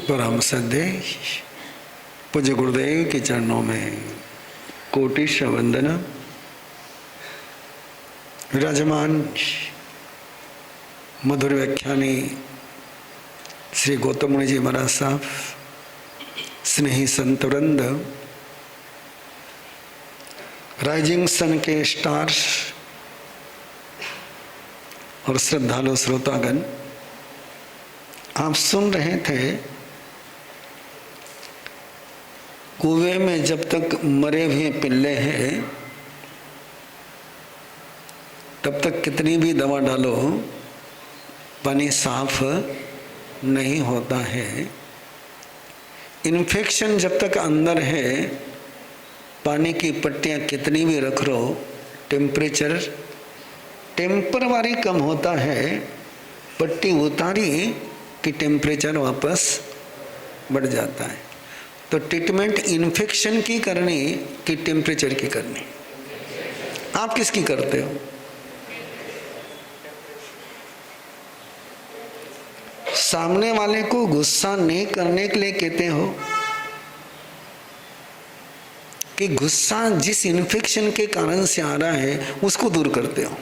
परम सद्य पूज्य गुरुदेव के चरणों में कोटिश वंदन। विराजमान मधुर व्याख्यानी श्री गौतम मुनि जी महाराज साहब, स्नेही संत वृंद, राइजिंग सन के स्टार्स और श्रद्धालु श्रोतागण, आप सुन रहे थे कुएं में जब तक मरे हुए पिल्ले हैं तब तक कितनी भी दवा डालो पानी साफ नहीं होता है। इन्फेक्शन जब तक अंदर है, पानी की पट्टियां कितनी भी रख लो, टेम्परेचर टेम्परवारी कम होता है, पट्टी उतारी कि टेम्परेचर वापस बढ़ जाता है। तो ट्रीटमेंट इन्फेक्शन की करनी कि टेम्परेचर की करनी? आप किसकी करते हो? सामने वाले को गुस्सा नहीं करने के लिए कहते हो कि गुस्सा जिस इन्फेक्शन के कारण से आ रहा है उसको दूर करते हो।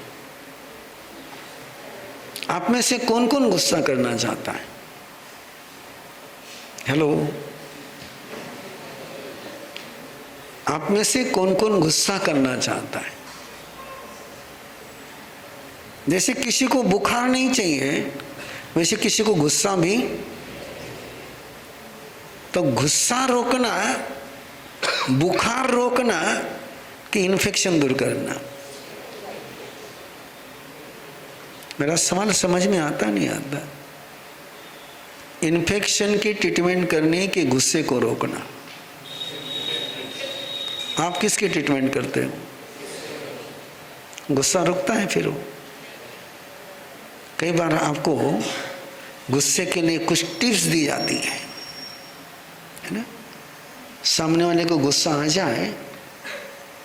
आप में से कौन कौन गुस्सा करना चाहता है? हेलो, आप में से कौन कौन गुस्सा करना चाहता है? जैसे किसी को बुखार नहीं चाहिए वैसे किसी को गुस्सा भी। तो गुस्सा रोकना, बुखार रोकना कि इन्फेक्शन दूर करना? मेरा सवाल समझ में आता नहीं आता? इन्फेक्शन की ट्रीटमेंट करनी कि गुस्से को रोकना? आप किसकी ट्रीटमेंट करते हो? गुस्सा रुकता है फिर वो। कई बार आपको गुस्से के लिए कुछ टिप्स दी जाती है ना? सामने वाले को गुस्सा आ जाए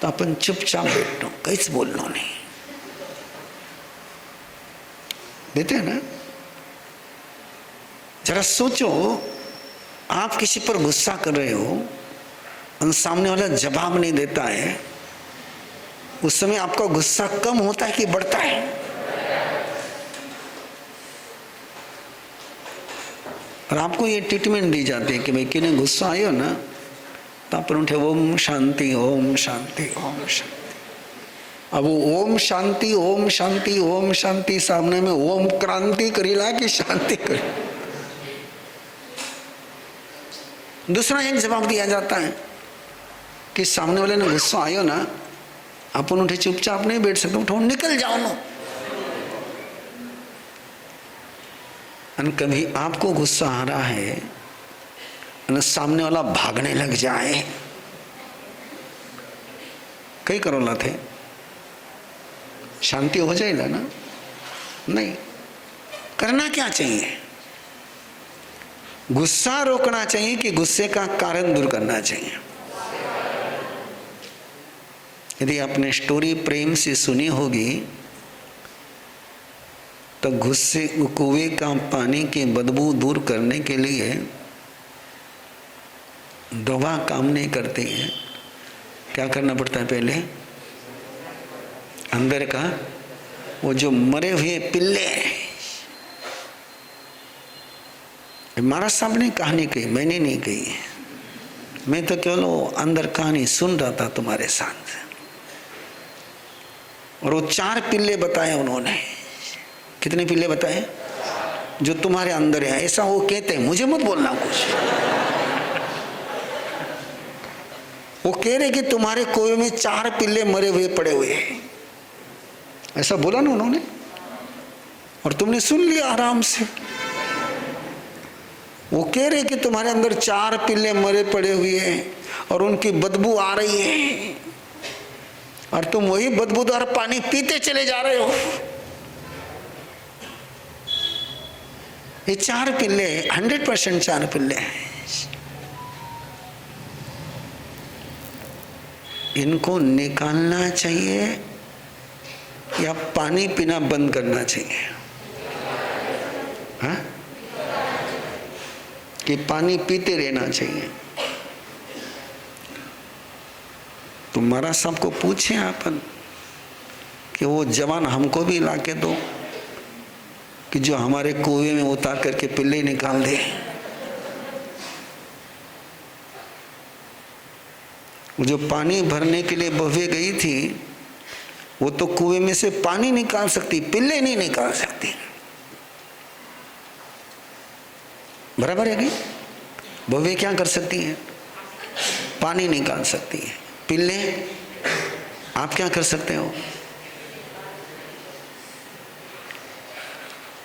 तो अपन चुपचाप बैठो, कैसे बोलना नहीं, देते हैं ना? जरा सोचो, आप किसी पर गुस्सा कर रहे हो और सामने वाला जवाब नहीं देता है, उस समय आपका गुस्सा कम होता है कि बढ़ता है? और आपको ये ट्रीटमेंट दी जाती है कि भाई किने गुस्सा आयो ना तो आप उठे ओम शांति ओम शांति ओम शांति। अब वो ओम शांति ओम शांति ओम शांति सामने में ओम क्रांति करीला कि शांति करी? दूसरा एक जवाब दिया जाता है कि सामने वाले ने गुस्सा आयो ना, अपन उठे चुपचाप नहीं बैठ सकते, उठो निकल जाओ ना। और कभी आपको गुस्सा आ रहा है और सामने वाला भागने लग जाए, कई करोला थे, शांति हो जाएगा ना? नहीं। करना क्या चाहिए? गुस्सा रोकना चाहिए कि गुस्से का कारण दूर करना चाहिए? यदि आपने स्टोरी प्रेम से सुनी होगी तो गुस्से कुएं का पानी की बदबू दूर करने के लिए दवा काम नहीं करती है। क्या करना पड़ता है? पहले अंदर का वो जो मरे हुए पिल्ले, महाराज साहब ने कहानी कही, मैंने नहीं कही, मैं तो केवल वो अंदर कहानी सुन रहा था तुम्हारे साथ। और वो 4 पिल्ले बताए उन्होंने। कितने पिल्ले बताए? जो तुम्हारे अंदर है, ऐसा वो कहते हैं, मुझे मत बोलना कुछ। वो कह रहे कि तुम्हारे कुएं में 4 पिल्ले मरे हुए पड़े हुए हैं, ऐसा बोला ना उन्होंने, और तुमने सुन लिया आराम से। वो कह रहे कि तुम्हारे अंदर 4 पिल्ले मरे पड़े हुए हैं और उनकी बदबू आ रही है और तुम वही बदबूदार पानी पीते चले जा रहे हो। ये 4 पिल्ले 100% 4 पिल्ले हैं। इनको निकालना चाहिए या पानी पीना बंद करना चाहिए? हाँ? कि पानी पीते रहना चाहिए। तो महाराज साहब को पूछे अपन कि वो जवान हमको भी ला के दो कि जो हमारे कुएं में उतार करके पिल्ले निकाल दे। जो पानी भरने के लिए बहवे गई थी वो तो कुएं में से पानी निकाल सकती, पिल्ले नहीं निकाल सकती। बराबर है कि बहवे क्या कर सकती है? पानी निकाल सकती है। पिल्ले आप क्या कर सकते हो?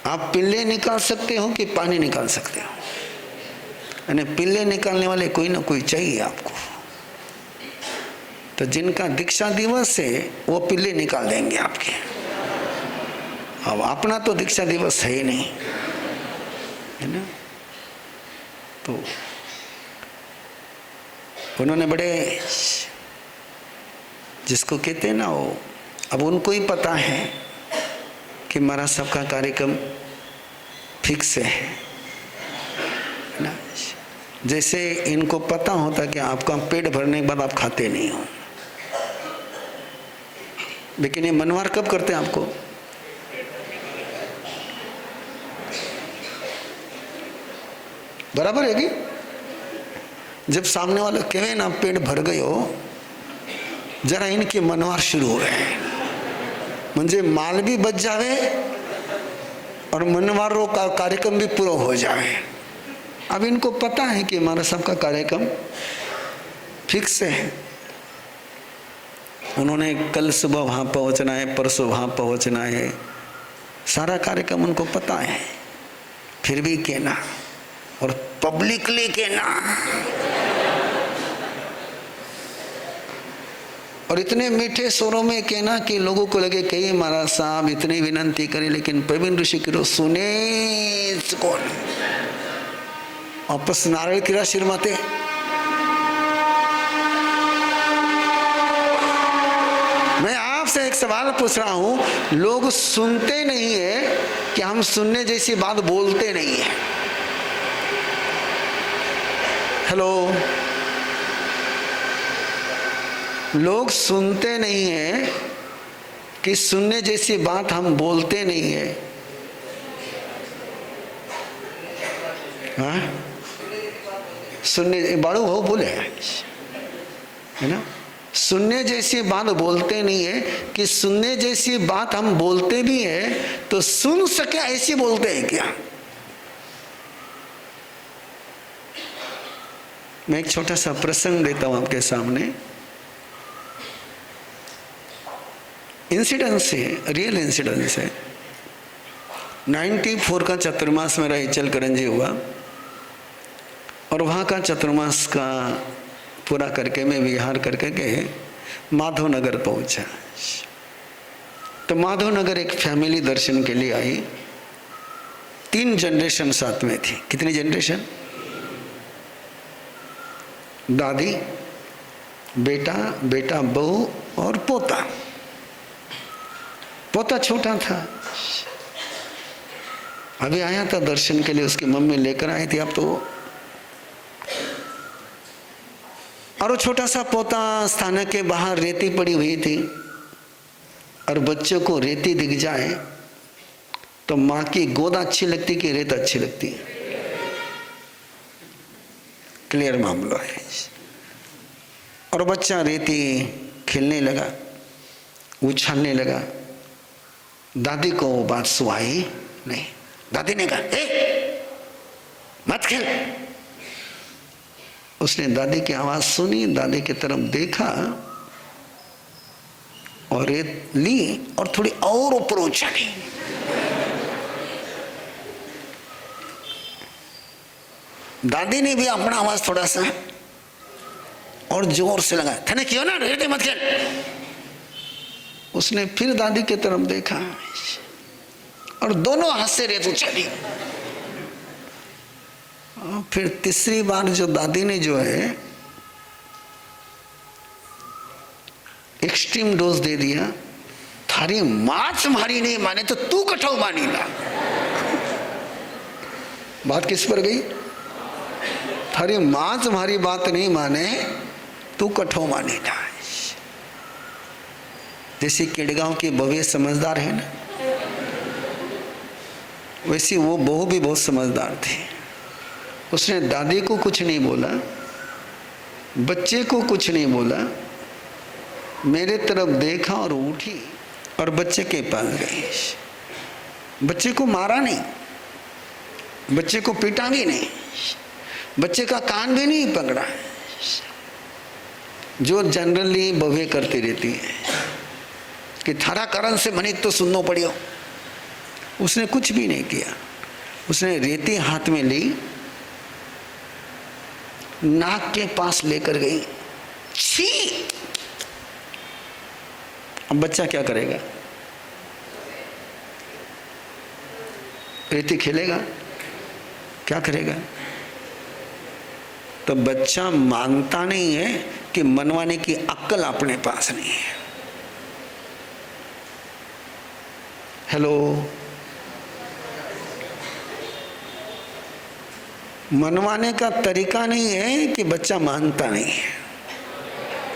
आप पिल्ले निकाल सकते हो कि पानी निकाल सकते हो? यानी पिल्ले निकालने वाले कोई ना कोई चाहिए आपको। तो जिनका दीक्षा दिवस है वो पिल्ले निकाल देंगे आपके। अब अपना तो दीक्षा दिवस है ही नहीं, है ना। तो उन्होंने बड़े, जिसको कहते हैं ना वो, अब उनको ही पता है कि महाराज सबका कार्यक्रम फिक्स है ना। जैसे इनको पता होता कि आपका पेट भरने के बाद आप खाते नहीं हो, लेकिन ये मनवार कब करते हैं आपको? बराबर है कि जब सामने वाला कहे ना पेट भर गए हो, जरा इनकी मनवार शुरू हो गए, म्हणजे माल भी बच जावे और मनवारों का कार्यक्रम भी पूरा हो जाए। अब इनको पता है कि हमारा सबका कार्यक्रम फिक्स है। उन्होंने कल सुबह वहाँ पहुँचना है, परसों वहाँ पहुँचना है, सारा कार्यक्रम उनको पता है। फिर भी कहना, और पब्लिकली कहना, और इतने मीठे स्वरों में कहना कि लोगों को लगे कहीं महाराज साहब इतनी विनंती करें लेकिन प्रवीण ऋषि की सुने कौन? वापस नारळ किरा शिर माते। मैं आपसे एक सवाल पूछ रहा हूं, लोग सुनते नहीं है कि हम सुनने जैसी बात बोलते नहीं है? हेलो, लोग सुनते नहीं है कि सुनने जैसी बात हम बोलते नहीं है। हाँ, सुनने बाड़ू हो बोले है ना, सुनने जैसी बात बोलते नहीं है कि सुनने जैसी बात हम बोलते भी है तो सुन सके ऐसी बोलते हैं क्या? मैं एक छोटा सा प्रसंग देता हूं आपके सामने। इंसिडेंस है, रियल इंसिडेंस है। 94 का चतुर्मास मेरा हिचल करंजी हुआ और वहाँ का चतुर्मास का पूरा करके मैं विहार करके गए माधवनगर पहुँचा। तो माधवनगर एक फैमिली दर्शन के लिए आई, 3 जनरेशन साथ में थी। कितनी जनरेशन? दादी, बेटा, बेटा बहू और पोता। पोता छोटा था, अभी आया था दर्शन के लिए, उसकी मम्मी लेकर आई थी। अब तो और वो छोटा सा पोता स्थानक के बाहर रेती पड़ी हुई थी और बच्चों को रेती दिख जाए तो माँ की गोद अच्छी लगती कि रेत अच्छी लगती? क्लियर मामला है। और बच्चा रेती खेलने लगा, उछालने लगा। दादी को वो बात सुहाई नहीं। दादी ने कहा, ए, मत खेल। उसने दादी की आवाज सुनी, दादी की तरफ देखा और रेत ली और थोड़ी और ऊपर उछाली। दादी ने भी अपना आवाज थोड़ा सा और जोर से लगाया, थने क्यों ना रेत मत खेल। उसने फिर दादी की तरफ देखा और दोनों हाथ से रेत उछाली। फिर तीसरी बार जो दादी ने जो है एक्सट्रीम डोज दे दिया, थारी माच मारी नहीं माने तो तू कठाऊ मानी ला। बात किस पर गई? थारी माँ तुम्हारी बात नहीं माने, तू कठो मानी जाए। जैसे केड़गांव की बहू समझदार है ना, वैसी वो बहू भी बहुत समझदार थी। उसने दादी को कुछ नहीं बोला, बच्चे को कुछ नहीं बोला, मेरे तरफ देखा और उठी और बच्चे के पास गई। बच्चे को मारा नहीं, बच्चे को पीटा भी नहीं, बच्चे का कान भी नहीं पकड़ा, जो जनरली बहू करती रहती है कि थारा कारण से मनी तो सुनना पड़ियो। उसने कुछ भी नहीं किया। उसने रेती हाथ में ली, नाक के पास लेकर गई, छी। अब बच्चा क्या करेगा? रेती खेलेगा? क्या करेगा? तो बच्चा मानता नहीं है कि मनवाने की अक्ल अपने पास नहीं है। हेलो, मनवाने का तरीका नहीं है कि बच्चा मानता नहीं है।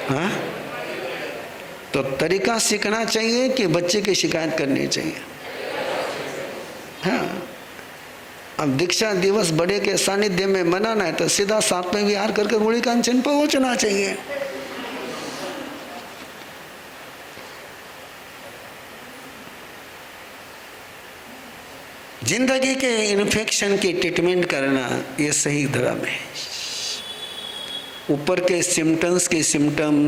हाँ, तो तरीका सीखना चाहिए कि बच्चे की शिकायत करनी चाहिए। हाँ, अब दीक्षा दिवस बड़े के सानिध्य में मनाना है तो सीधा 7वें विहार करके गुड़ी कांचन पहुंचना चाहिए। जिंदगी के इन्फेक्शन की ट्रीटमेंट करना ये सही धर्म है। ऊपर के सिम्टम्स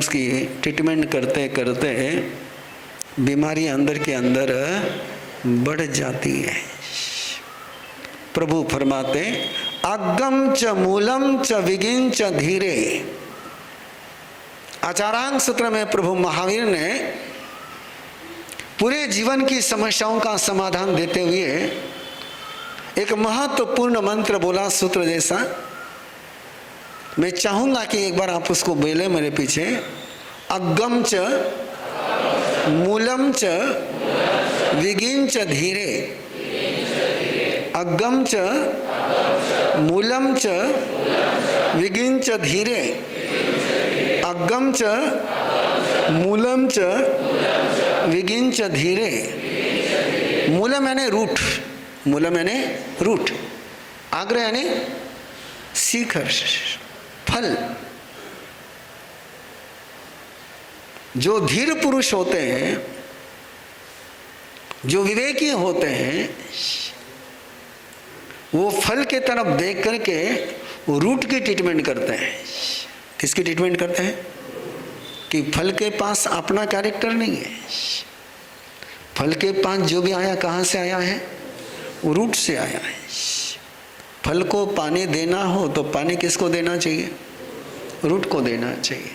की ट्रीटमेंट करते करते बीमारी अंदर के अंदर बढ़ जाती है। प्रभु फरमाते अगम च मूलम च विगिन च धीरे। आचारांग सूत्र में प्रभु महावीर ने पूरे जीवन की समस्याओं का समाधान देते हुए एक महत्वपूर्ण मंत्र बोला, सूत्र जैसा। मैं चाहूंगा कि एक बार आप उसको बोले मेरे पीछे। अगम च मूलम च विगिन च धीरे। अगम च मूलम च विगिन च धीरे। अगम च मूलम च विगिन च धीरे। मूलम यानी रूट, मूलम यानी रूट, आग्रह यानी शिखर, फल। जो धीर पुरुष होते हैं, जो विवेकी होते हैं, वो फल के तरफ देख करके रूट की ट्रीटमेंट करते हैं। किसकी ट्रीटमेंट करते हैं? कि फल के पास अपना कैरेक्टर नहीं है। फल के पास जो भी आया कहाँ से आया है? वो रूट से आया है। फल को पानी देना हो तो पानी किसको देना चाहिए? रूट को देना चाहिए।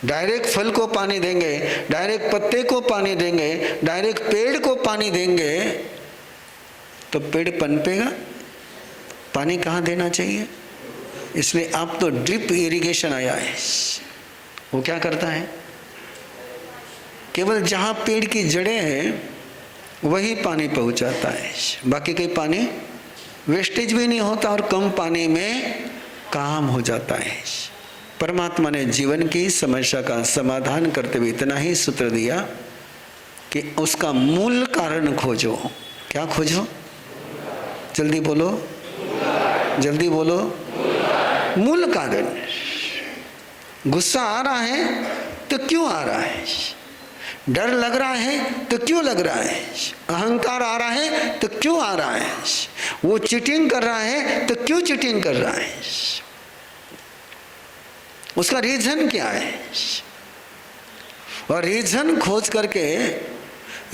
डायरेक्ट फल को पानी देंगे, डायरेक्ट पत्ते को पानी देंगे, डायरेक्ट पेड़ को पानी देंगे तो पेड़ पनपेगा? पानी कहाँ देना चाहिए? इसलिए आप तो ड्रिप इरिगेशन आया है। वो क्या करता है? केवल जहाँ पेड़ की जड़ें हैं वही पानी पहुँचाता है, बाकी कोई पानी वेस्टेज भी नहीं होता और कम पानी में काम हो जाता है। परमात्मा ने जीवन की समस्या का समाधान करते हुए इतना ही सूत्र दिया कि उसका मूल कारण खोजो। क्या खोजो? जल्दी बोलो, जल्दी बोलो। मूल कारण। गुस्सा आ रहा है तो क्यों आ रहा है? डर लग रहा है तो क्यों लग रहा है? अहंकार आ रहा है तो क्यों आ रहा है? वो चीटिंग कर रहा है तो क्यों चीटिंग कर रहा है? उसका रीजन क्या है? और रीजन खोज करके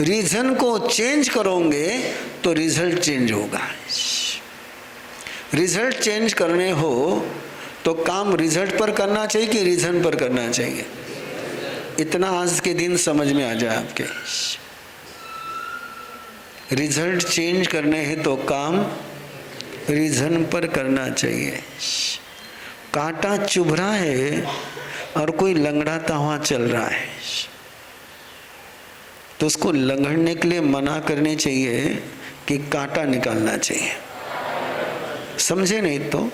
रीजन को चेंज करोगे तो रिजल्ट चेंज होगा। रिजल्ट चेंज करने हो तो काम रिजल्ट पर करना चाहिए कि रीजन पर करना चाहिए? इतना आज के दिन समझ में आ जाए आपके। रिजल्ट चेंज करने हैं तो काम रीजन पर करना चाहिए। कांटा चुभ रहा है और कोई लंगड़ाता हुआ चल रहा है तो उसको लंगड़ने के लिए मना करनी चाहिए कि कांटा निकालना चाहिए? समझे नहीं तो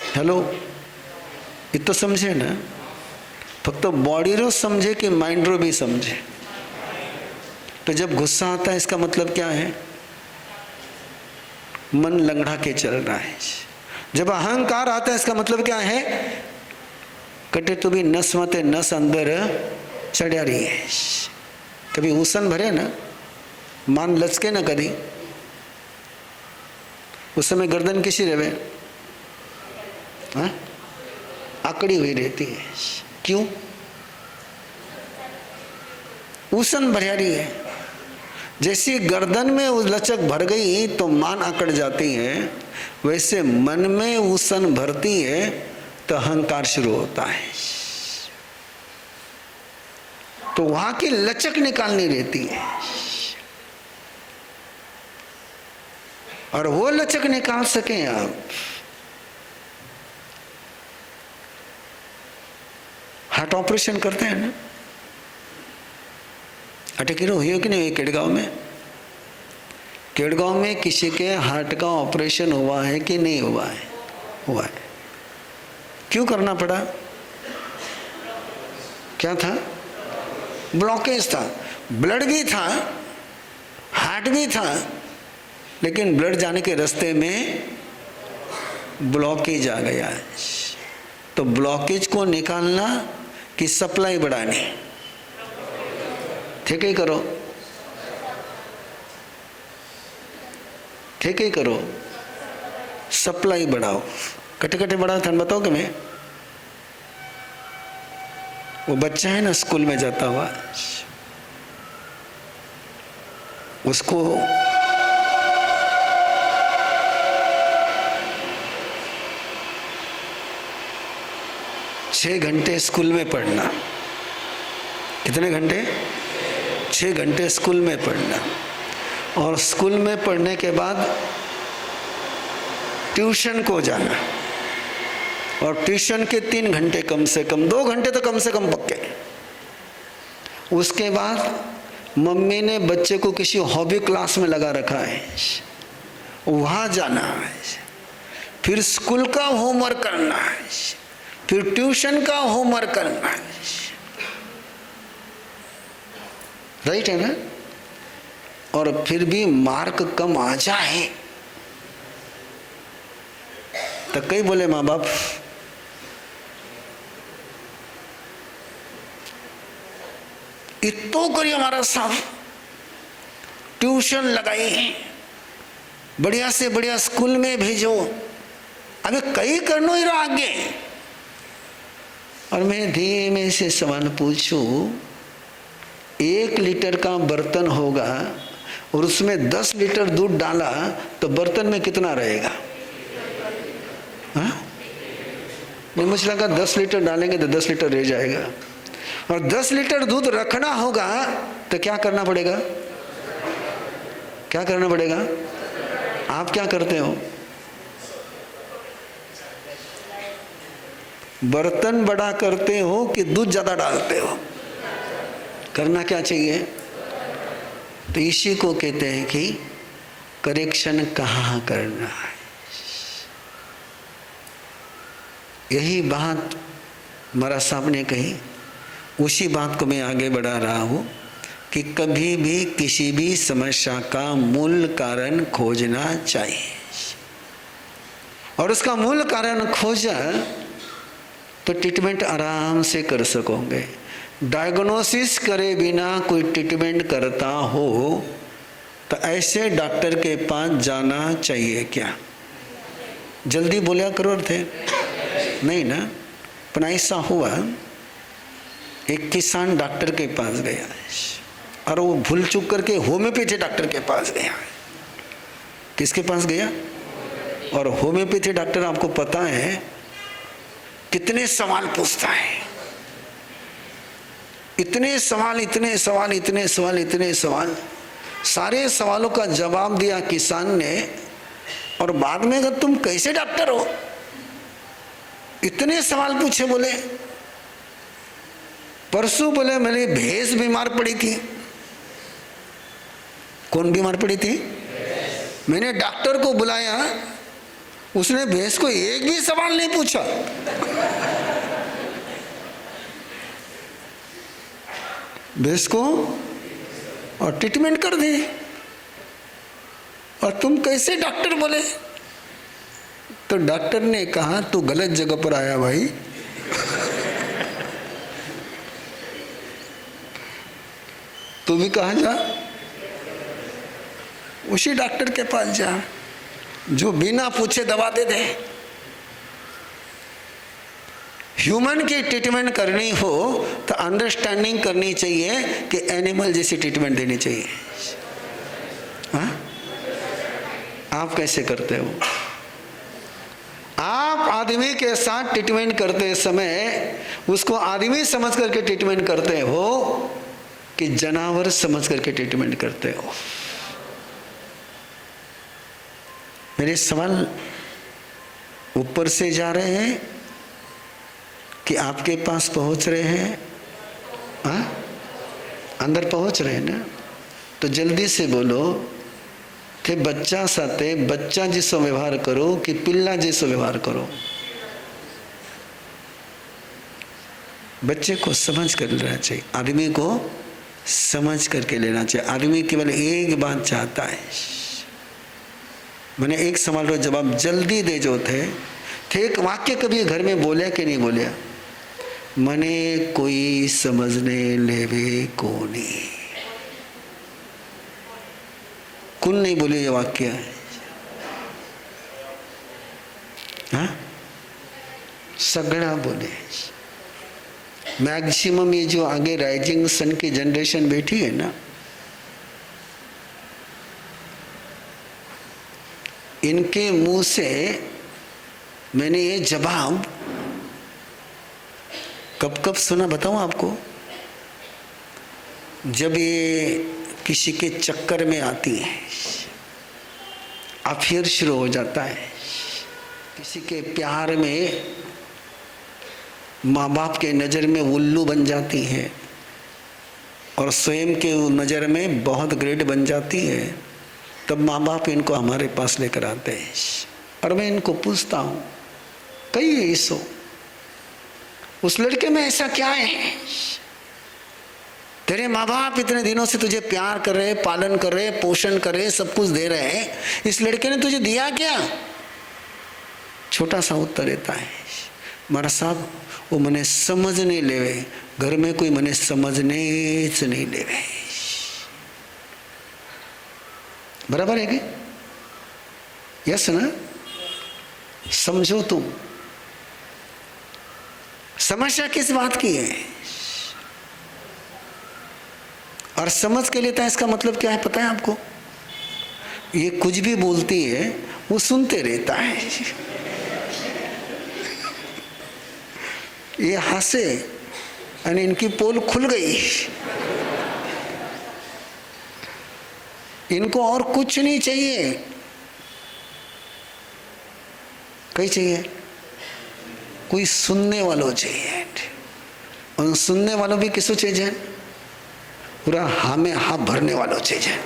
हेलो, ये तो समझे ना, फक्त बॉडी रो समझे कि माइंड रो भी समझे। तो जब गुस्सा आता है इसका मतलब क्या है? मन लंगड़ा के चल रहा है। जब अहंकार आता है इसका मतलब क्या है? कटे तो भी नस मते नस अंदर चढ़ा रही है। कभी उसन भरे ना, मान लचके ना कदी, उस समय गर्दन किसी रहे, हाँ? आकड़ी हुई रहती है। क्यों? उसन भरिया रही है। जैसी गर्दन में उस लचक भर गई तो मान आकड़ जाती है, वैसे मन में उसन भरती है तो अहंकार शुरू होता है। तो वहां की लचक निकालनी रहती है, और वो लचक निकाल सके आप, हार्ट ऑपरेशन करते हैं ना, अटकीरो हुई हो कि नहीं? केड़गांव में, केड़गांव में किसी के हार्ट का ऑपरेशन हुआ है कि नहीं हुआ है? हुआ है। क्यों करना पड़ा? क्या था? ब्लॉकेज था। ब्लड भी था, हार्ट भी था, लेकिन ब्लड जाने के रास्ते में ब्लॉकेज आ गया। तो ब्लॉकेज को निकालना कि सप्लाई बढ़ानी? ठीक ही करो, ठीक ही करो, सप्लाई बढ़ाओ। कटे कटे बढ़ाओ था, बताओ कि मैं, वो बच्चा है ना स्कूल में जाता हुआ, उसको छह घंटे स्कूल में पढ़ना। कितने घंटे? 6 घंटे स्कूल में पढ़ना, और स्कूल में पढ़ने के बाद ट्यूशन को जाना, और ट्यूशन के 3 घंटे कम से कम, 2 घंटे तो कम से कम पक्के। उसके बाद मम्मी ने बच्चे को किसी हॉबी क्लास में लगा रखा है, वहाँ जाना है, फिर स्कूल का होमवर्क करना है, फिर ट्यूशन का होमवर्क करना है। राइट है ना? और फिर भी मार्क कम आ जाए तो कई बोले माँ बाप, इतो करिए हमारा साहब, ट्यूशन लगाई, बढ़िया से बढ़िया स्कूल में भेजो, अबे कई करनो ही रहा आगे। और मैं धीमे से सवाल पूछूं, 1 लीटर का बर्तन होगा और उसमें 10 लीटर दूध डाला तो बर्तन में कितना रहेगा? हाँ? नहीं, मुझे लगा 10 लीटर डालेंगे तो 10 लीटर रह जाएगा, और 10 लीटर दूध रखना होगा तो क्या करना पड़ेगा? क्या करना पड़ेगा? आप क्या करते हो? बर्तन बड़ा करते हो कि दूध ज्यादा डालते हो? करना क्या चाहिए? तो इसी को कहते हैं कि करेक्शन कहाँ करना है। यही बात महाराज साहब ने कही, उसी बात को मैं आगे बढ़ा रहा हूँ कि कभी भी किसी भी समस्या का मूल कारण खोजना चाहिए, और उसका मूल कारण खोजा तो ट्रीटमेंट आराम से कर सकोगे। डायग्नोसिस करे बिना कोई ट्रीटमेंट करता हो तो ऐसे डॉक्टर के पास जाना चाहिए क्या? जल्दी बोलिया करो थे नहीं ना। पर ऐसा हुआ, एक किसान डॉक्टर के पास गया और वो भूल चूक करके होम्योपैथी डॉक्टर के पास गया। किसके पास गया? और होम्योपैथी डॉक्टर आपको पता है कितने सवाल पूछता है, इतने सवाल, इतने सवाल, इतने सवाल, इतने सवाल। सारे सवालों का जवाब दिया किसान ने, और बाद में अगर तुम कैसे डॉक्टर हो, इतने सवाल पूछे। बोले परसों बोले मेरी भैंस बीमार पड़ी थी। कौन बीमार पड़ी थी? मैंने डॉक्टर को बुलाया उसने भैंस को एक भी सवाल नहीं पूछा। भैंस को और ट्रीटमेंट कर दी। और तुम कैसे डॉक्टर बोले? तो डॉक्टर ने कहा तू गलत जगह पर आया भाई। तू भी कहाँ जा, उसी डॉक्टर के पास जा जो बिना पूछे दवा दे दे। ह्यूमन की ट्रीटमेंट करनी हो तो अंडरस्टैंडिंग करनी चाहिए कि एनिमल जैसी ट्रीटमेंट देनी चाहिए। हाँ? आप कैसे करते हो? आप आदमी के साथ ट्रीटमेंट करते समय उसको आदमी समझ करके ट्रीटमेंट करते हो कि जानवर समझ करके ट्रीटमेंट करते हो? मेरे सवाल ऊपर से जा रहे हैं कि आपके पास पहुंच रहे हैं? हाँ, अंदर पहुंच रहे हैं ना? तो जल्दी से बोलो कि बच्चा साथे बच्चा जैसो व्यवहार करो कि पिल्ला जैसो व्यवहार करो। बच्चे को समझ कर लेना चाहिए, आदमी को समझ करके लेना चाहिए। आदमी केवल एक बात चाहता है, मैंने एक सवाल का जवाब जल्दी दे जो थे एक वाक्य कभी घर में बोले कि नहीं बोले? मने कोई समझने लेवे को नहीं। कौन नहीं बोले ये वाक्य है? हाँ? सगड़ा बोले। मैक्सिमम ये जो आगे राइजिंग सन की जनरेशन बैठी है ना, इनके मुंह से मैंने ये जवाब कब कब सुना बताऊं आपको? जब ये किसी के चक्कर में आती है, अफेयर शुरू हो जाता है, किसी के प्यार में माँ बाप के नज़र में उल्लू बन जाती है और स्वयं के नज़र में बहुत ग्रेट बन जाती है, तब माँ बाप इनको हमारे पास लेकर आते हैं और मैं इनको पूछता हूँ कई ऐसो उस लड़के में ऐसा क्या है? तेरे माँ बाप इतने दिनों से तुझे प्यार कर रहे, पालन कर रहे, पोषण कर रहे, सब कुछ दे रहे हैं, इस लड़के ने तुझे दिया क्या? छोटा सा उत्तर देता है, मारा साहब वो मने समझ नहीं लेवे, घर में कोई मने समझने से नहीं लेवे। बराबर है कि? यस ना? समझो तुम समस्या किस बात की है और समझ के लेता है, इसका मतलब क्या है पता है आपको? ये कुछ भी बोलती है वो सुनते रहता है। ये हंसे और इनकी पोल खुल गई, इनको और कुछ नहीं चाहिए। कहीं चाहिए? कोई सुनने वालों चाहिए, और सुनने वालों भी किसको चाहिए? पूरा हाँ में हाँ भरने वालों चाहिए।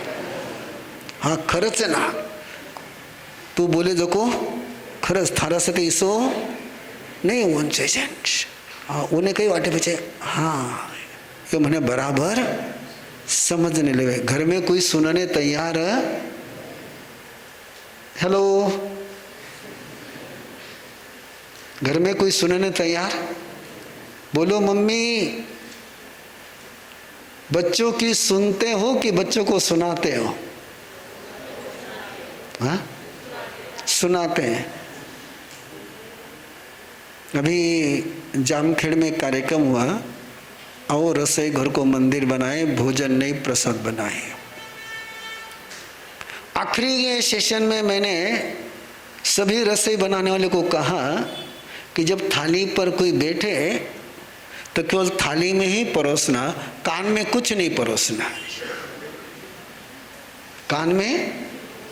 हाँ खरच है ना, तू बोले देखो खरच थारा से इसो नहीं होना चाहिए। हाँ उन्हें कई वाटे पीछे हाँ ये मैंने बराबर समझने लगे। घर में कोई सुनने तैयार है? हेलो, घर में कोई सुनने तैयार? बोलो मम्मी, बच्चों की सुनते हो कि बच्चों को सुनाते हो? हाँ सुनाते हैं। अभी जामखेड़ में कार्यक्रम हुआ और रसोई घर को मंदिर बनाए, भोजन नहीं प्रसाद बनाए। आखिरी ये सेशन में मैंने सभी रसोई बनाने वाले को कहा कि जब थाली पर कोई बैठे तो केवल थाली में ही परोसना, कान में कुछ नहीं परोसना। कान में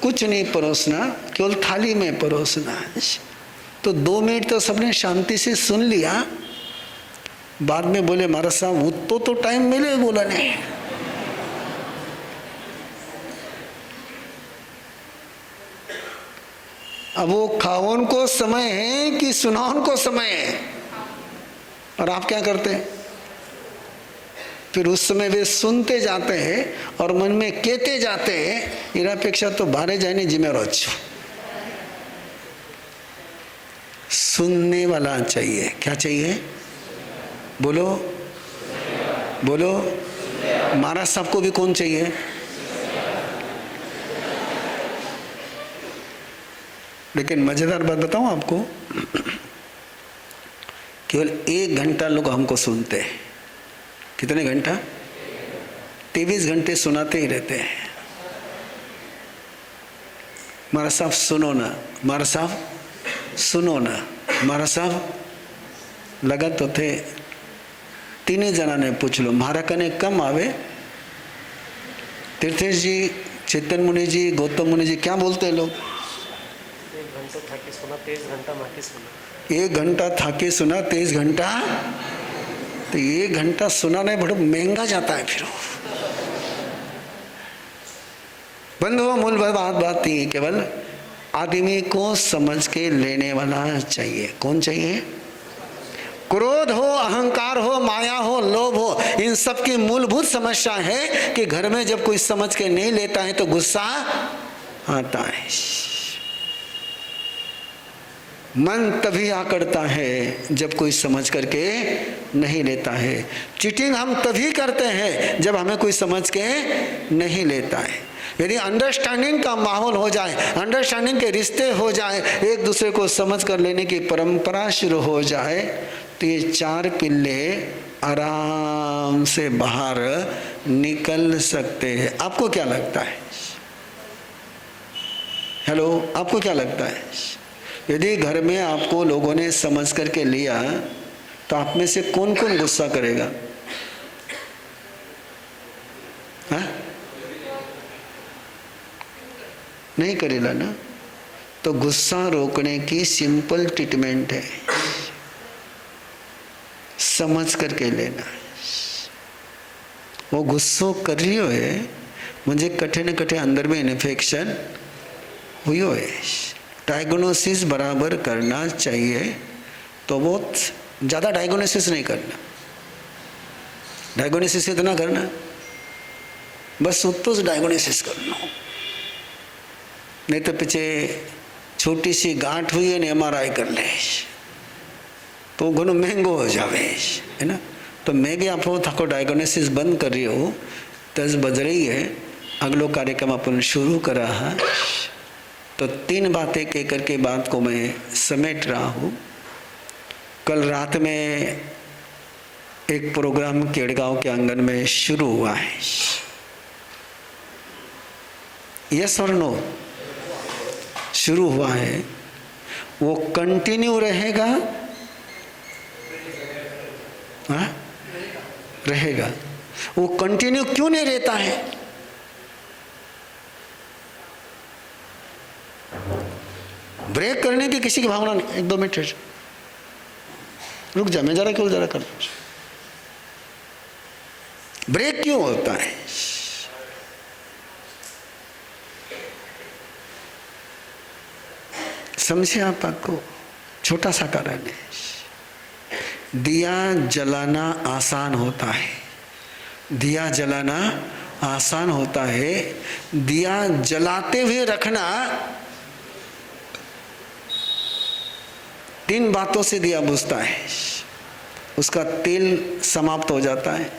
कुछ नहीं परोसना, केवल थाली में परोसना। तो 2 मिनट तो सबने शांति से सुन लिया। बाद में बोले महाराज साहब वो तो टाइम मिले, बोला नहीं। अब वो खाओन को समय है कि सुनाओन को समय है, और आप क्या करते हैं? फिर उस समय वे सुनते जाते हैं और मन में कहते जाते हैं, इरापेक्षा तो बाहर जाने जिम्मेवार अच्छो। सुनने वाला चाहिए। क्या चाहिए? बोलो बोलो। महाराज साहब को भी कौन चाहिए? लेकिन मजेदार बात बताऊं आपको, केवल 1 घंटा लोग हमको सुनते हैं। कितने घंटा? 23 घंटे सुनाते ही रहते हैं। महाराज साहब सुनो ना, महाराज साहब सुनो ना, महाराज साहब लगा तो थे। 3 जना ने पूछ लो, महाराज कने कम आवे? तीर्थेश जी, चेतन मुनि जी, गौतम मुनि जी, क्या बोलते हैं लोग? 1 घंटा था कि सुना, 23 घंटा माटी सुना। 1 घंटा था कि सुना, 23 घंटा। तो 1 घंटा सुनाने बड़ा महंगा जाता है। फिर बंधुओं, मूल बात ही केवल आदमी को समझ के लेने वाला चाहिए। कौन चाहिए? क्रोध हो, अहंकार हो, माया हो, लोभ हो, इन सब की मूलभूत समस्या है कि घर में जब कोई समझ के नहीं लेता है तो गुस्सा आता है। मन तभी आकड़ता है जब कोई समझ करके नहीं लेता है। चीटिंग हम तभी करते हैं जब हमें कोई समझ के नहीं लेता है। यदि अंडरस्टैंडिंग का माहौल हो जाए, अंडरस्टैंडिंग के रिश्ते हो जाए, एक दूसरे को समझ कर लेने की परंपरा शुरू हो जाए, तो ये 4 पिल्ले आराम से बाहर निकल सकते हैं। आपको क्या लगता है? हेलो, आपको क्या लगता है? यदि घर में आपको लोगों ने समझ करके लिया तो आप में से कौन कौन गुस्सा करेगा? हाँ? नहीं करेगा ना? तो गुस्सा रोकने की सिंपल ट्रीटमेंट है, समझ करके लेना। वो गुस्सो कर रही हो है, मुझे कठे न कठे अंदर में इन्फेक्शन हुई हो है, डायग्नोसिस बराबर करना चाहिए। तो बहुत ज़्यादा डायग्नोसिस नहीं करना, डायग्नोसिस इतना करना बस उतो डायग्नोसिस करना। नहीं तो पीछे छोटी सी गांठ हुई है ने MRI कर ले तो घणो महंगो हो जावे है ना। तो मैं भी आप थको डायग्नोसिस बंद कर रही हो, 10 बज रही है, अगलो कार्यक्रम अपन शुरू करा है। तो 3 बातें कह करके बात को मैं समेट रहा हूँ। कल रात में एक प्रोग्राम केड़गांव के आंगन में शुरू हुआ है। यस और नो? शुरू हुआ है, वो कंटिन्यू रहेगा? हाँ? रहेगा। वो कंटिन्यू क्यों नहीं रहता है? ब्रेक करने की किसी की भावना नहीं। 1-2 मिनट रुक जा, मैं जरा क्यों जरा कर। ब्रेक क्यों होता है? समझे आप? आपको छोटा सा कारण है। दिया जलाना आसान होता है, दिया जलाना आसान होता है। दिया जलाते हुए रखना, 3 बातों से दिया बुझता है। उसका तेल समाप्त हो जाता है,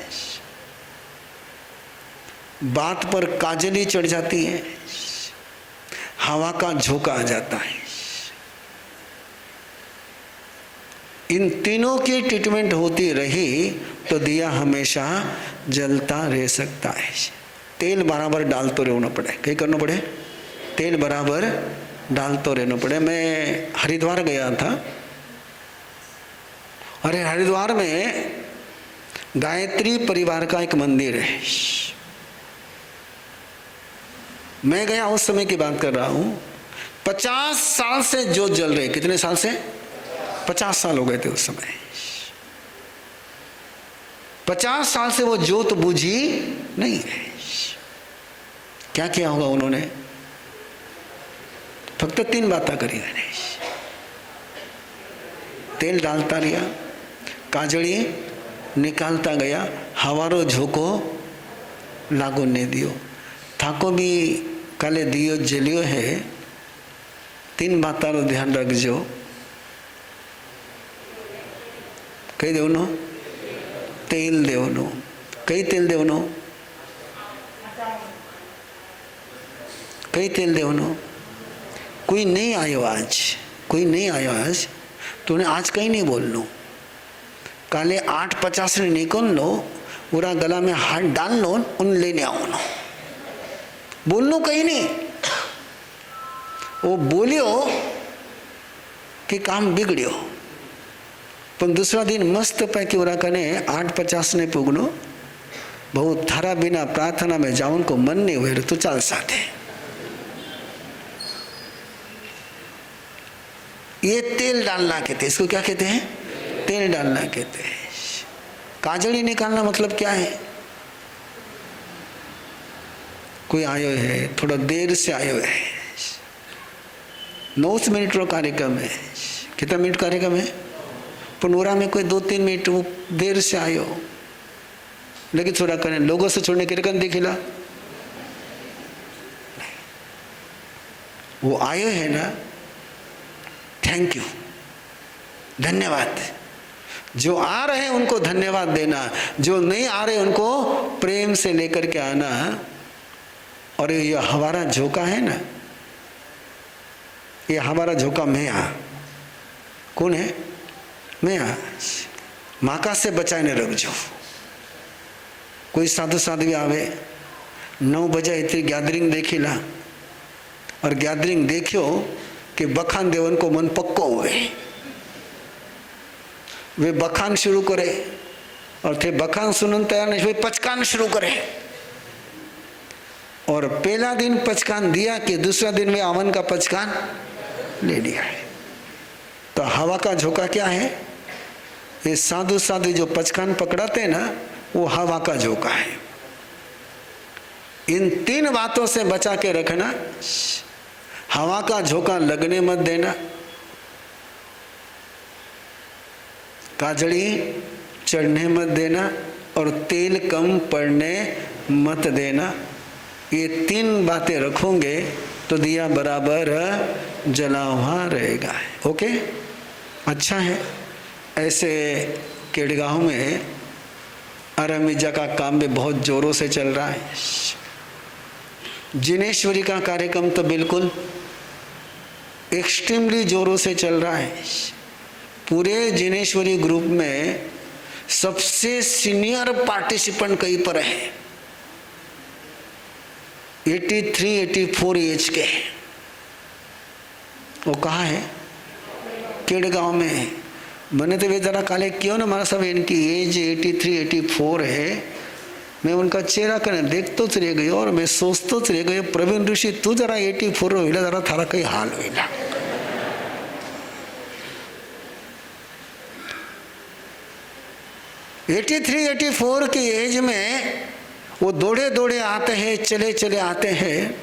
बात पर काजली चढ़ जाती है, हवा का झोंका आ जाता है। इन तीनों की ट्रीटमेंट होती रही तो दिया हमेशा जलता रह सकता है। तेल बराबर डालते रहना पड़े। क्या करना पड़े? तेल बराबर डालते रहना पड़े। मैं हरिद्वार गया था। अरे हरिद्वार में गायत्री परिवार का एक मंदिर है। मैं गया उस समय की बात कर रहा हूँ। 50 साल से जोत जल रहे। कितने साल से? 50 साल हो गए थे उस समय। 50 साल से वो जोत बुझी नहीं है। क्या किया होगा उन्होंने? फक्त 3 बातें करी गणेश। तेल डालता रहा, काजड़ी निकालता गया, हवारो झोंको लागो ने दियो, थाको भी काले दियो जलियो है। 3 बातारो ध्यान रखजो। कई देवनो? तेल देवनो। कई तेल देवनो? कई तेल देवनो? कोई नहीं आयो आज, कोई नहीं आयो आज, तूने आज कहीं नहीं बोलनो। काले 8:50 ने निकल लो, पूरा गला में हाथ डाल लो, उन लेने आओ नो, बोलनो कहीं नहीं। वो बोलियो कि काम बिगड़ियो, पर दूसरा दिन मस्त पैकी उरा कने 8:50 ने पुगनो। बहुत थारा बिना प्रार्थना में जाऊन को मन नहीं हुए तो चाल साथे। ये तेल डालना कहते हैं, इसको क्या कहते हैं? तेल डालना कहते हैं। काजड़ी निकालना मतलब क्या है? कोई आयो है, थोड़ा देर से आयो है, 9 मिनट रो कार्यक्रम है। कितना मिनट कार्यक्रम है? पनोरा में कोई 2-3 मिनट वो देर से आयो, लेकिन थोड़ा करें लोगों से छोड़ने के रकम दिखिला। वो आयो है ना, थैंक यू, धन्यवाद। जो आ रहे हैं उनको धन्यवाद देना, जो नहीं आ रहे उनको प्रेम से लेकर के आना। और ये हमारा झोंका है ना, ये हमारा झोंका मैया कौन है? मैया माका से बचाने रख जो। कोई साधु साध्वी आवे 9 बजे इतनी गैदरिंग देखिला, और गैदरिंग देखियो कि बखान देवन को मन पक्को हुए, वे बखान शुरू करे, और थे बखान सुनन तैयार नहीं, वे पचकान शुरू करे। और पहला दिन पचकान दिया कि दूसरा दिन वे आवन का पचकान ले लिया है। तो हवा का झोंका क्या है? ये साधु साधु जो पचकान पकड़ाते हैं ना, वो हवा का झोंका है। इन 3 बातों से बचा के रखना। हवा का झोंका लगने मत देना, काजड़ी चढ़ने मत देना, और तेल कम पड़ने मत देना। ये 3 बातें रखोगे तो दिया बराबर जला हुआ रहेगा। ओके, अच्छा है। ऐसे केड़गांव में अरमिजा का काम भी बहुत जोरों से चल रहा है। जिनेश्वरी का कार्यक्रम तो बिल्कुल एक्सट्रीमली जोरों से चल रहा है। पूरे जिनेश्वरी ग्रुप में सबसे सीनियर पार्टिसिपेंट कहीं पर है, 83-84 एज के। वो कहाँ है? केड़गांव में है। मैंने तो वे जरा काले क्यों ना, हमारा सब इनकी एज 83-84 है। मैं उनका चेहरा करने देख तो रह गई, और मैं सोच तो रह गई, प्रवीण ऋषि तू जरा 84 हो, जरा थारा कई हाल हो। 83-84 की एज में वो दौड़े दौड़े आते हैं, चले चले आते हैं,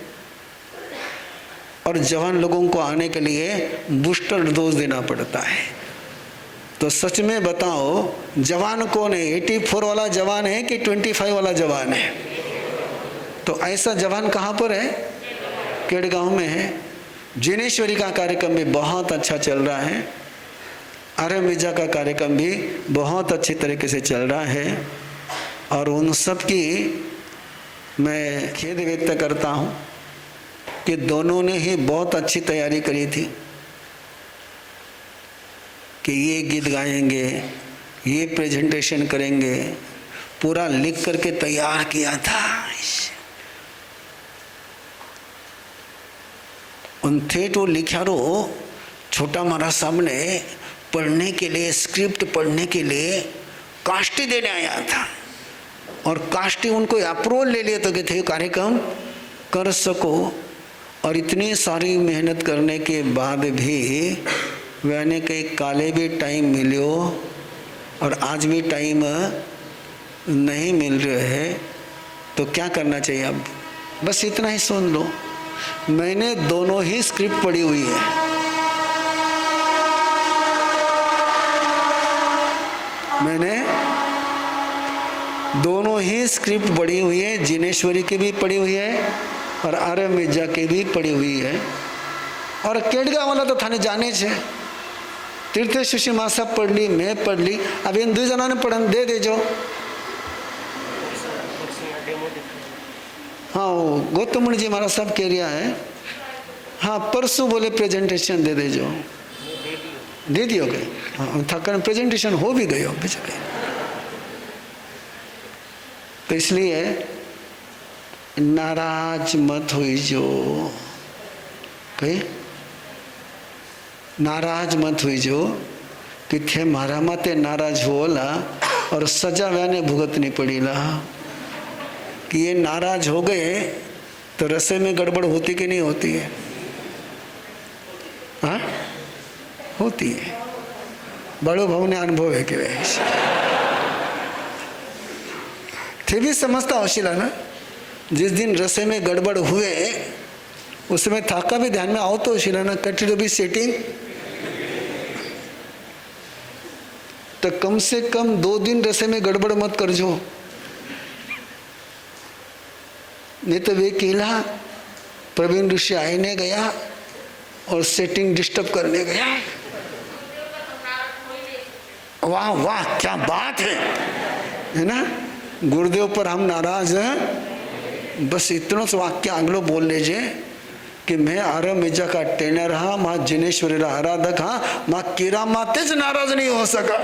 और जवान लोगों को आने के लिए बूस्टर डोज देना पड़ता है। तो सच में बताओ, जवान कौन है? 84 वाला जवान है कि 25 वाला जवान है? तो ऐसा जवान कहाँ पर है? केड़गांव में है। जिनेश्वरी का कार्यक्रम भी बहुत अच्छा चल रहा है, अरमिजा का कार्यक्रम भी बहुत अच्छी तरीके से चल रहा है। और उन सब की मैं खेद व्यक्त करता हूँ कि दोनों ने ही बहुत अच्छी तैयारी करी थी कि ये गीत गाएंगे, ये प्रेजेंटेशन करेंगे, पूरा लिख करके तैयार किया था। उन थे तो लिखा रो छोटा महाराज साहब ने पढ़ने के लिए, स्क्रिप्ट पढ़ने के लिए काष्टी देने आया था, और काष्टी उनको अप्रूवल ले लिया तो कि थे कार्यक्रम कर सको। और इतनी सारी मेहनत करने के बाद भी वैने कई काले भी टाइम मिलो, और आज भी टाइम नहीं मिल रहा है। तो क्या करना चाहिए? अब बस इतना ही सुन लो मैंने दोनों ही स्क्रिप्ट पढ़ी हुई है। मैंने दोनों ही स्क्रिप्ट पढ़ी हुई है, जिनेश्वरी की भी पढ़ी हुई है और आर्य मिर्जा की भी पढ़ी हुई है। और केडगा वाला तो थाने जाने छे, तीर्थ सुषमा सब पढ़ ली, मैं पढ़ ली। अब इन 2 जना ने पढ़न दे देजो। हाँ, वो गौतम जी मारा सब कह रहा है। हाँ, परसों बोले प्रेजेंटेशन दे देजो, दे दियोगे। हाँ, थकन प्रेजेंटेशन हो भी गयो बेचारे। तो इसलिए नाराज मत हुई जो कहीं नाराज मत हुई जो कि थे मारा माते नाराज होला और सजा व्याने भुगतनी पड़ी ला कि ये नाराज हो गए तो रसे में गड़बड़ होती कि नहीं होती है? हाँ, होती है। बड़ो भाव ने अनुभव है कि थे भी समझता होशिला ना। जिस दिन रसे में गड़बड़ हुए उसमें थाका भी ध्यान में आओ तो होशिला ना, कटी भी सेटिंग। तो कम से कम 2 दिन रसे में गड़बड़ मत करजो, नहीं तो वे केला प्रवीण ऋषि आईने गया और सेटिंग डिस्टर्ब करने गया। वाह वाह क्या बात है ना। गुरुदेव पर हम नाराज हैं, बस इतना सा वाक्य आंग्लो बोल लीजिए कि मैं आर्य मिर्जा का ट्रेनर हाँ, माँ जिनेश्वरी आराधक हाँ, माँ कीरा माते से नाराज नहीं हो सका,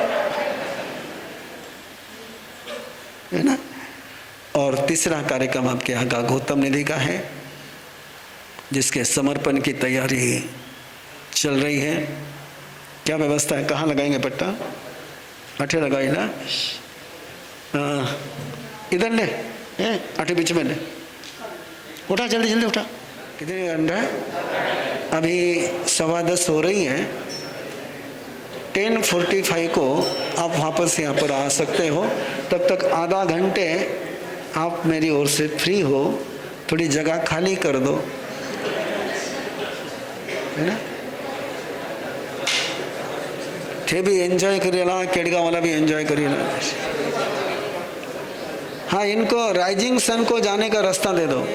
है ना। और तीसरा कार्यक्रम आपके यहाँ का गौतम निधि का है, जिसके समर्पण की तैयारी चल रही है। क्या व्यवस्था है? कहाँ लगाएंगे पट्टा? अठे लगाई ना, इधर ले, अठे बीच में ले, उठा जल्दी जल्दी उठा। कितने घंटा है? अभी 10:15 हो रही है। 10:45 को आप वापस यहाँ पर आ सकते हो। तब तक आधा घंटे आप मेरी ओर से फ्री हो, थोड़ी जगह खाली कर दो, है ना। थे भी एंजॉय करेला, केडगा वाला भी एंजॉय करेला। हाँ, इनको राइजिंग सन को जाने का रास्ता दे दो।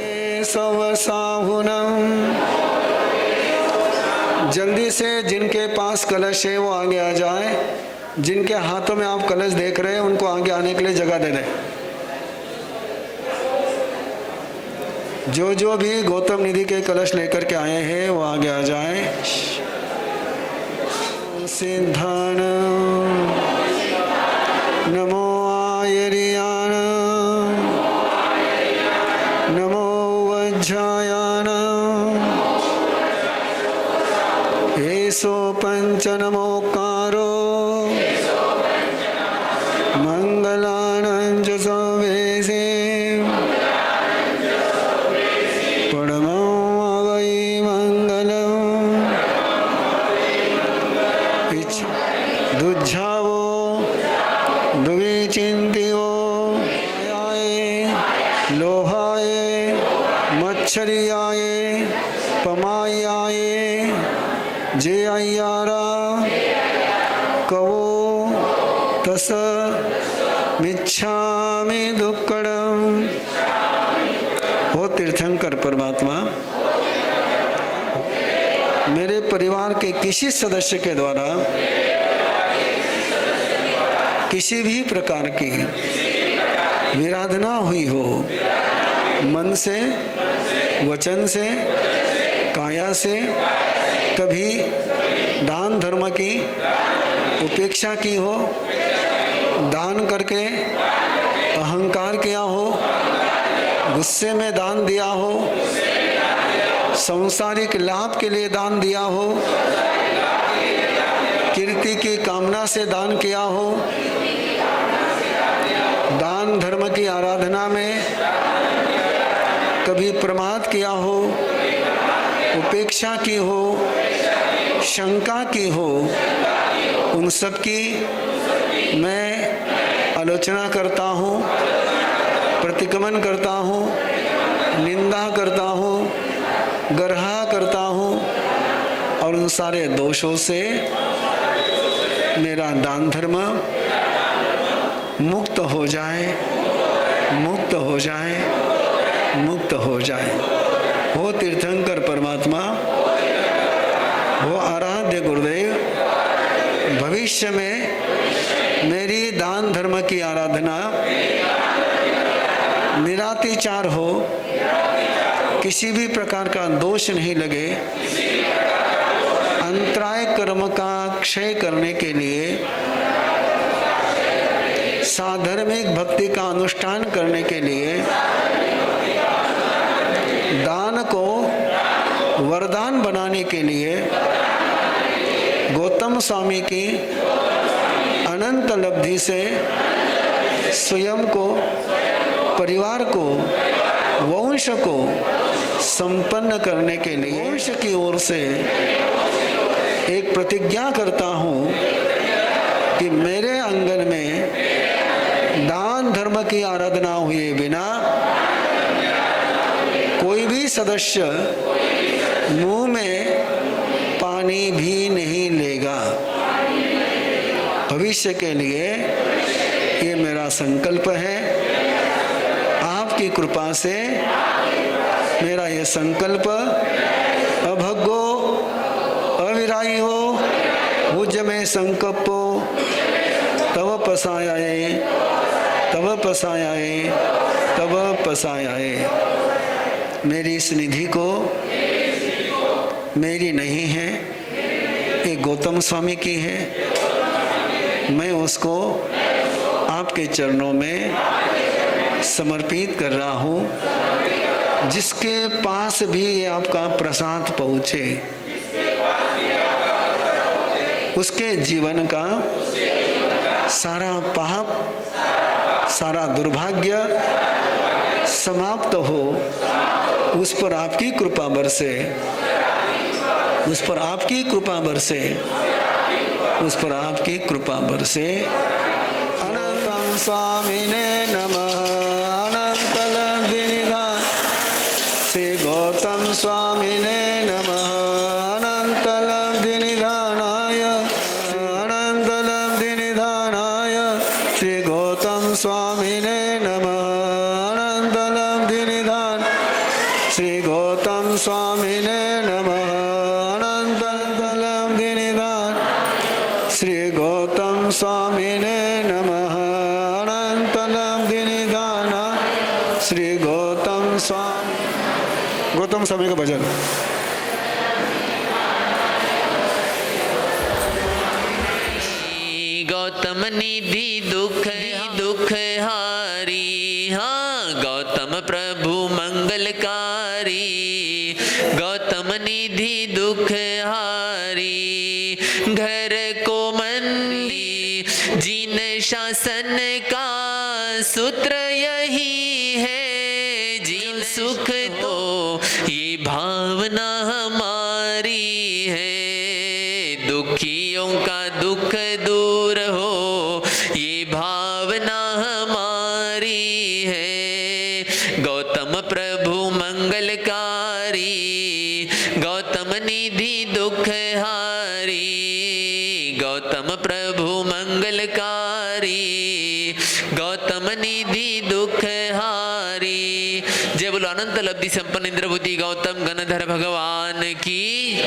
जल्दी से जिनके पास कलश है वो आगे आ जाए। जिनके हाथों में आप कलश देख रहे हैं उनको आगे आने के लिए जगह दे दें। जो जो भी गौतम निधि के कलश लेकर के आए हैं वो आगे आ जाए। सिद्धान नमो आयरियान नमो वज्रायान एसो पंच नमोकारो मंगलानंद संवेसे मच्छरियाए पमायाए जे अय्यारा कवो तस मिच्छामि दुक्कड़म। हो तीर्थंकर परमात्मा, मेरे परिवार के किसी सदस्य के द्वारा किसी भी प्रकार की विराधना हुई हो, मन से, वचन से, काया से, कभी दान धर्म की उपेक्षा की हो, दान करके अहंकार किया हो, गुस्से में दान दिया हो, सांसारिक लाभ के लिए दान दिया हो, कीर्ति की कामना से दान किया हो, दान धर्म की आराधना में कभी प्रमाद किया हो, उपेक्षा की हो, शंका की हो, उन सब की मैं आलोचना करता हूँ, प्रतिक्रमण करता हूँ, निंदा करता हूँ, सारे दोषों से मेरा दान धर्म मुक्त हो जाए, मुक्त हो जाए, मुक्त हो जाए। हो तीर्थंकर परमात्मा, हो आराध्य गुरुदेव, भविष्य में मेरी दान धर्म की आराधना निरातिचार हो, किसी भी प्रकार का दोष नहीं लगे, अंतराय कर्म का क्षय करने के लिए, साधर्मिक भक्ति का अनुष्ठान करने के लिए, दान को वरदान बनाने के लिए गौतम स्वामी की अनंत लब्धि से स्वयं को, परिवार को, वंश को संपन्न करने के लिए वंश की ओर से एक प्रतिज्ञा करता हूँ कि मेरे आंगन में दान धर्म की आराधना हुए बिना कोई भी सदस्य मुंह में पानी भी नहीं लेगा। भविष्य के लिए ये मेरा संकल्प है। आपकी कृपा से मेरा ये संकल्प अभग्गो अविराई हो, भुज में संकल्पो तव पसायाए, तव पसायाए, तव पसायाए। मेरी इस निधि को मेरी नहीं है, ये गौतम स्वामी की है। मैं उसको आपके चरणों में समर्पित कर रहा हूँ। जिसके पास भी ये आपका प्रसाद पहुँचे, उसके जीवन का सारा पाप, सारा दुर्भाग्य समाप्त हो। उस पर आपकी कृपा बरसे, उस पर आपकी कृपा बरसे, उस पर आपकी कृपा बरसे। अनंतम स्वामिने नमः। अनंतलब्धिनिधान श्री गौतम स्वामिने नमः। अनंतलब्धिनिधानाय, अनंतलब्धिनिधानाय श्री गौतम स्वामिने नमः। अनंतलब्धिनिधान श्री गौतम स्वामिने नमः। अनंतलब्धिनिधान श्री गौतम स्वामिने नमः। अनंतलब्धिनिधान श्री गौतम स्वामी। गौतम स्वामी का भजन। गौतम निधि दुख दुख हारी, हाँ गौतम प्रभु मंगलकारी। गौतम निधि दुख हारी, घर को मंदी जिन शासन का सूत्र यही है। जिन सुख तो ये भावना हमारी है। दुखियों का दुख दूर हो, ये भावना हमारी है। गौतम प्रभु मंगलकारी, गौतम निधि दुख हारी। गौतम प्रभु मंगलकारी, गौतम निधि दुख हारी। जय बोलो अनंत लब्धि संपन्न इंद्रभूति गौतम गणधर भगवान की।